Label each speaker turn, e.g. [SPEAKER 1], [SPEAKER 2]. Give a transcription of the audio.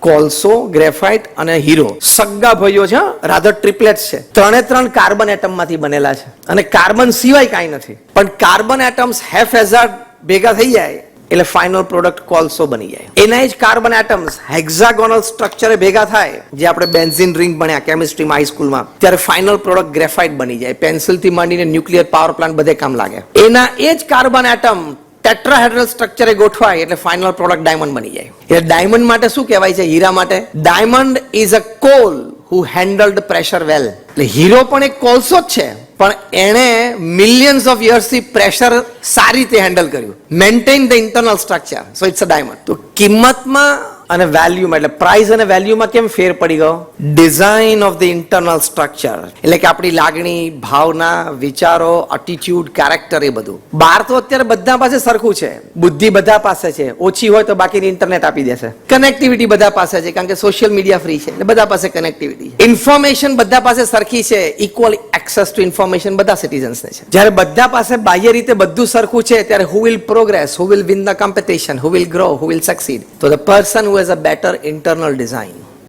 [SPEAKER 1] કોલસો, ગ્રેફાઇટ અને હીરો સગા ભાઈઓ છે, રાધર ટ્રિપલેટ્સ છે. ત્રણ કાર્બન એટમ માંથી બનેલા છે અને કાર્બન સિવાય કાંઈ નથી. પણ કાર્બન એટમ્સ હેફ હેઝાર્ડ ભેગા થઈ જાય એટલે ફાઇનલ પ્રોડક્ટ કોલસો બની જાય. એના જ કાર્બન એટમ્સ હેક્ઝાગોનલ સ્ટ્રક્ચરે ભેગા થાય, જે આપણે બેન્ઝીન રિંગ ભણ્યા કેમિસ્ટ્રીમાં હાઈસ્કૂલમાં, ત્યારે ફાઇનલ પ્રોડક્ટ ગ્રેફાઇટ બની જાય. પેન્સિલ થી માંડીને ન્યુક્લિયર પાવર પ્લાન્ટ બધે કામ લાગે. એના એ જ કાર્બન એટમ ટેટ્રાહેડ્રલ સ્ટ્રક્ચરે ગોઠવાય એટલે ફાઇનલ પ્રોડક્ટ ડાયમંડ બની જાય. એટલે ડાયમંડ માટે શું કહેવાય છે? હીરા માટે diamond is a coal who handled pressure well. એટલે હીરો પણ એક કોલસો જ છે, પણ એણે મિલિયન્સ ઓફ યર્સ થી પ્રેશર સારી રીતે હેન્ડલ કર્યું, maintain the internal structure, so it's a diamond. તો કિંમતમાં અને વેલ્યુમાં, એટલે પ્રાઇસ અને વેલ્યુમાં કેમ ફેર પડી ગયો? Design of the internal structure, એટલે કે આપણી લાગણી, ભાવના, વિચારો, એટીટ્યુડ, કેરેક્ટર, એ બધું. બહાર તો અત્યારે બધા પાસે સરખું છે, બુદ્ધિ બધા પાસે છે, ઓછી હોય તો બાકીની ઇન્ટરનેટ આપી દેશે. કનેક્ટિવિટી બધા પાસે છે, કારણ કે સોશિયલ મીડિયા ફ્રી છે, એટલે બધા પાસે કનેક્ટિવિટી. ઇન્ફોર્મેશન બધા પાસે સરખી છે, ઇક્વલ એક્સેસ ટુ ઇન્ફોર્મેશન બધા સિટીઝન્સને છે. જ્યારે બધા પાસે બાહ્ય રીતે બધું સરખું છે, ત્યારે who will progress, who will win the competition, who will grow, who will succeed? તો the person who has a better internal design.